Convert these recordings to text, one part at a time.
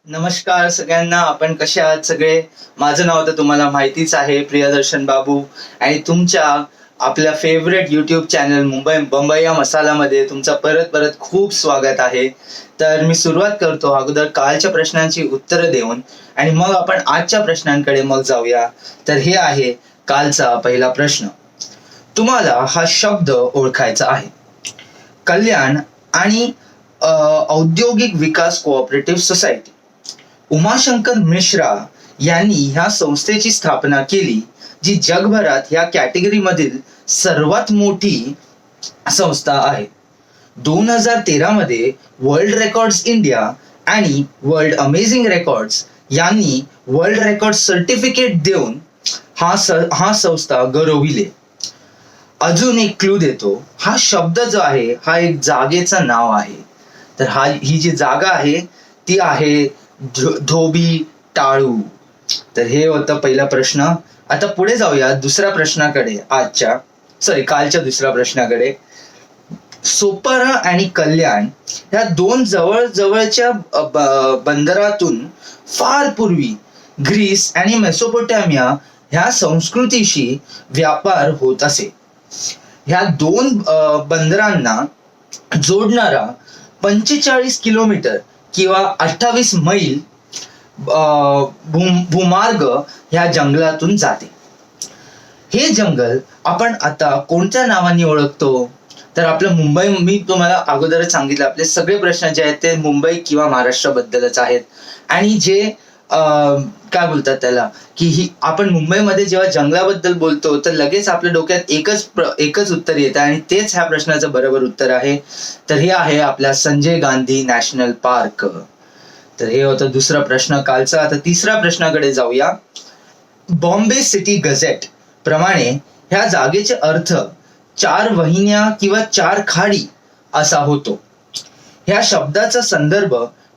नमस्कार सगळ्यांना. आपण कसे आहात सगळे? माझं नाव तर तुम्हाला माहितीच आहे, प्रियदर्शन बाबू. आणि तुमच्या आपल्या फेवरेट यूट्यूब चॅनल बंबईया मसालामध्ये तुमचं परत परत खूप स्वागत आहे. तर मी सुरुवात करतो अगोदर कालच्या प्रश्नांची उत्तरं देऊन, आणि मग आपण आजच्या प्रश्नांकडे मग जाऊया. तर हे आहे कालचा पहिला प्रश्न. तुम्हाला हा शब्द ओळखायचा आहे. कल्याण आणि औद्योगिक विकास कोऑपरेटिव्ह सोसायटी. उमाशंकर मिश्रा यांनी ह्या संस्थेची स्थापना केली, जी जगभरात ह्या कॅटेगरीमधील सर्वात मोठी संस्था आहे. 2013 मध्ये वर्ल्ड रेकॉर्ड्स इंडिया आणि वर्ल्ड अमेझिंग रेकॉर्ड्स यांनी वर्ल्ड रेकॉर्ड सर्टिफिकेट देऊन हा संस्था गौरविले. अजून एक क्लू देतो. हा शब्द जो आहे हा एक जागेचं नाव आहे. तर ही जी जागा आहे ती आहे धोबी टाळू. तर हे होतं पहिला प्रश्न. आता पुढे जाऊया दुसऱ्या प्रश्नाकडे, कालच्या दुसऱ्या प्रश्नाकडे. सोपारा आणि कल्याण ह्या दोन जवळजवळच्या बंदरातून फार पूर्वी ग्रीस आणि मेसोपोटॅमिया ह्या संस्कृतीशी व्यापार होत असे. ह्या दोन बंदरांना जोडणारा 45 किलोमीटर किंवा 28 मैल भूमार्ग ह्या जंगलातून जाते. हे जंगल आपण आता कोणत्या नावाने ओळखतो? तर आपलं मुंबई, मी तुम्हाला अगोदरच सांगितलं, आपले सगळे प्रश्न जे आहेत ते मुंबई किंवा महाराष्ट्राबद्दलच आहेत. आणि जे काय बोलतात त्याला, की ही आपण मुंबईमध्ये जेव्हा जंगलाबद्दल बोलतो तर लगेच आपल्या डोक्यात एकच उत्तर येतं, आणि तेच ह्या प्रश्नाचं बरोबर उत्तर आहे. तर हे आहे आपला संजय गांधी नॅशनल पार्क. तर हे होतं दुसरा प्रश्न कालचा. आता तिसऱ्या प्रश्नाकडे जाऊया. बॉम्बे सिटी गझेट प्रमाणे ह्या जागेचे अर्थ 4 वहिन्या किंवा 4 खाडी असा होतो. ह्या शब्दाचा संदर्भ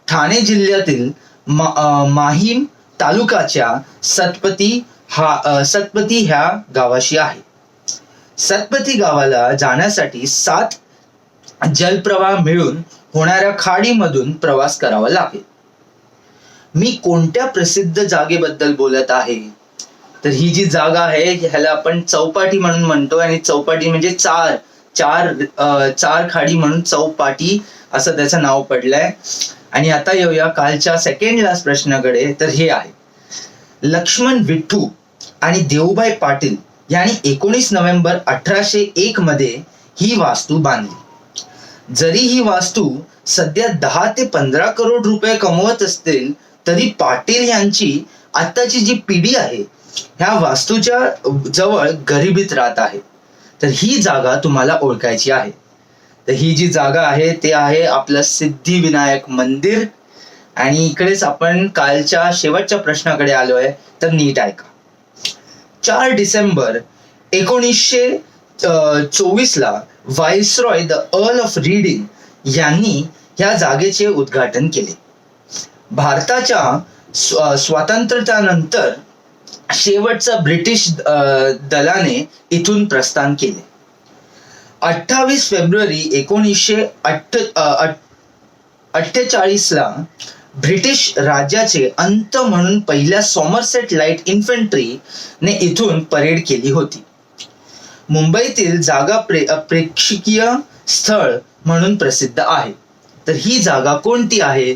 ठाणे जिल्ह्यातील माहीम तालुक्याच्या सतपती ह्या गावाशी आहे. सतपती गावाला जाण्यासाठी 7 जलप्रवाह मिळून होणाऱ्या खाडीमधून प्रवास करावा लागेल. मी कोणत्या प्रसिद्ध जागेबद्दल बोलत आहे? तर ही जी जागा आहे ह्याला आपण चौपाटी म्हणून म्हणतो, आणि चौपाटी म्हणजे चार खाडी म्हणून चौपाटी असं त्याचं नाव पडलंय. आणि आता येऊया कालच्या सेकंड लास्ट प्रश्नाकडे. तर हे आहे, लक्ष्मण विठ्ठू आणि देऊभाई पाटील यांनी 19 नोव्हेंबर 1801 मध्ये ही वास्तू बांधली. जरी ही वास्तू सध्या 10 ते 15 करोड रुपये कमवत असतील, तरी पाटील यांची आताची जी पिढी आहे ह्या वास्तूच्या जवळ गरिबीत राहत आहे. तर ही जागा तुम्हाला ओळखायची आहे. तर ही जी जागा आहे ते आहे आपलं सिद्धिविनायक मंदिर. आणि इकडेच आपण कालच्या शेवटच्या प्रश्नाकडे आलोय, तर नीट ऐका. 4 डिसेंबर 1924 ला viceroy the earl of reading यांनी ह्या जागेचे उद्घाटन केले. भारताच्या स्वातंत्र्यानंतर शेवटचा ब्रिटिश दलाने इथून प्रस्थान केले. 28 फेब्रुवारी 1948 ला ब्रिटिश राज्याचे अंत म्हणून पहिल्या सॉमरसेट लाईट इन्फंट्री ने इथून परेड केली होती. मुंबईतील जागा प्रेक्षणीय स्थळ म्हणून प्रसिद्ध आहे. तर ही जागा कोणती आहे?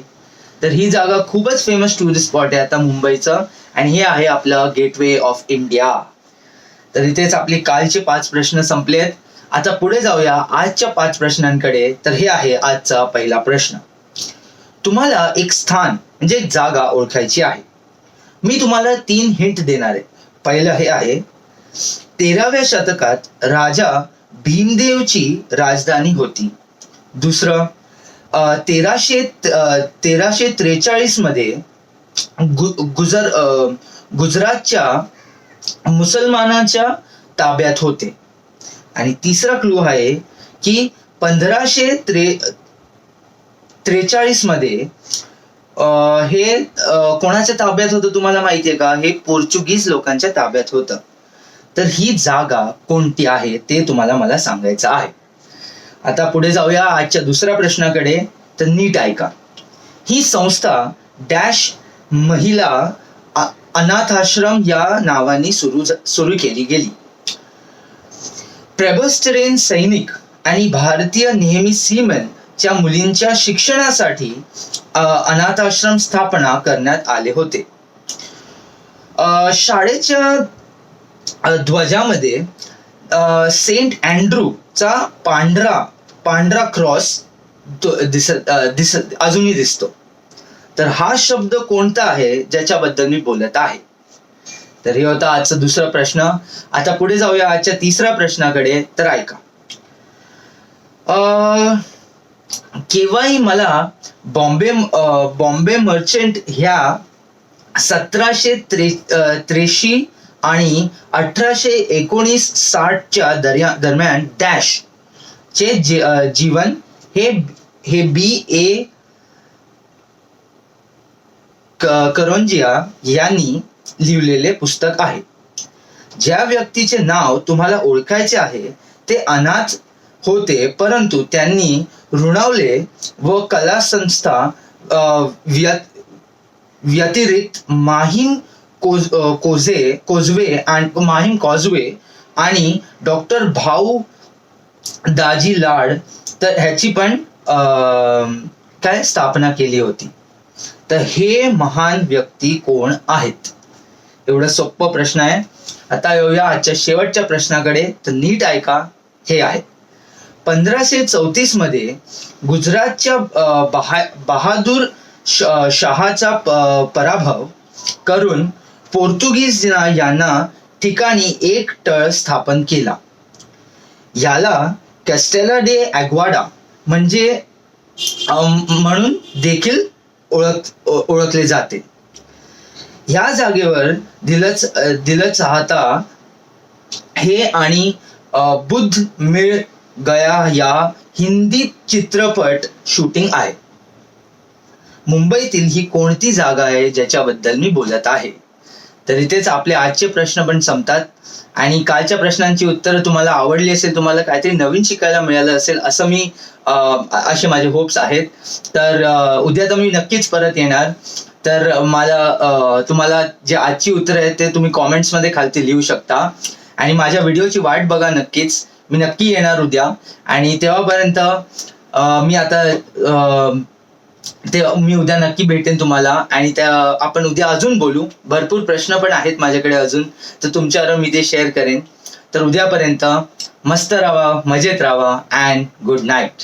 तर ही जागा खूपच फेमस टुरिस्ट स्पॉट आहे आता मुंबईचं, आणि हे आहे आपलं गेटवे ऑफ इंडिया. तर इथेच आपले कालचे 5 प्रश्न संपलेत. आता पुढे जाऊया आजच्या 5 प्रश्नांकडे. तर हे आहे आजचा पहिला प्रश्न. तुम्हाला एक स्थान म्हणजे एक जागा ओळखायची आहे. मी तुम्हाला 3 हिंट देणार आहे. पहिलं हे आहे, 13व्या शतकात राजा भीमदेवची राजधानी होती. दुसरं, 1343 मध्ये गुजरातच्या मुसलमानांच्या ताब्यात होते. आणि तिसरा क्लू आहे की 1543 मध्ये हे कोणाच्या ताब्यात होतं तुम्हाला माहितीये का? हे पोर्चुगीज लोकांच्या ताब्यात होतं. तर ही जागा कोणती आहे ते तुम्हाला मला सांगायचं आहे. आता पुढे जाऊया आजच्या दुसऱ्या प्रश्नाकडे. तर नीट ऐका. ही संस्था डॅश महिला अनाथाश्रम या नावाने सुरू केली गेली. प्रेबस्टरेन सैनिक आणि भारतीय नेहमी सीमेन च्या मुलींच्या शिक्षणासाठी अनाथाश्रम स्थापना करण्यात आले होते. शाळेच्या ध्वजामध्ये सेंट अँड्रूचा पांढरा क्रॉस अजूनही दिसतो. तर हा शब्द कोणता आहे ज्याच्याबद्दल मी बोलत आहे? तर हे होता आजचा दुसरा प्रश्न. आता पुढे जाऊया आजच्या तिसऱ्या प्रश्नाकडे. तर ऐका. केव्हाही मला बॉम्बे मर्चंट ह्या 1783 आणि 1819-60 दरम्यान डॅश चे जीवन हे B.A. करंजिया यांनी लिहिलेले पुस्तक आहे. ज्या व्यक्तीचे नाव तुम्हाला ओळखायचे आहे ते अनाथ होते, परंतु त्यांनी ऋणावले व कला संस्था व्यतिरिक्त माहीम कॉजवे आणि डॉक्टर भाऊ दाजी लाड तर ह्याची पण स्थापना केली होती. तर हे महान व्यक्ती कोण आहेत? एवढा सोपा प्रश्न आहे. आता येऊया आजच्या शेवटच्या प्रश्नाकडे. तर नीट ऐका. हे आहे 1534 मध्ये गुजरातच्या बहादूर शहाचा पराभव करून पोर्तुगीज यांना ठिकाणी एक तळ स्थापन केला. याला कॅस्टेला डे ॲग्वाडा म्हणून देखील ओळखले जाते. ह्या जागेवर दिल चाहता हे आणि बुद्ध मिळ गया या हिंदी चित्रपट शूटिंग आहे. मुंबईतील ही कोणती जागा आहे ज्याच्याबद्दल मी बोलत आहे? तर इथेच आपले आजचे प्रश्न पण संपतात. आणि कालच्या प्रश्नांची उत्तरं तुम्हाला आवडली असेल, तुम्हाला काहीतरी नवीन शिकायला मिळालं असेल असं मी असे माझे होप्स आहेत. तर उद्या तर मी नक्कीच परत येणार. तर तुम्हाला जे आजची उत्तरं आहेत ते तुम्ही कॉमेंट्स मध्ये खालती लिहू शकता. आणि माझ्या व्हिडिओची वाट बघा नक्कीच. मी नक्की येणार उद्या. आणि तेव्हापर्यंत मी उद्या नक्की भेटेन तुम्हाला. आणि आपण उद्या अजून बोलू. भरपूर प्रश्न पण आहेत माझ्याकडे अजून, तर तुमच्यावर मी ते शेअर करेन. तर उद्यापर्यंत मस्त राहा, मजेत राहा अँड गुड नाईट.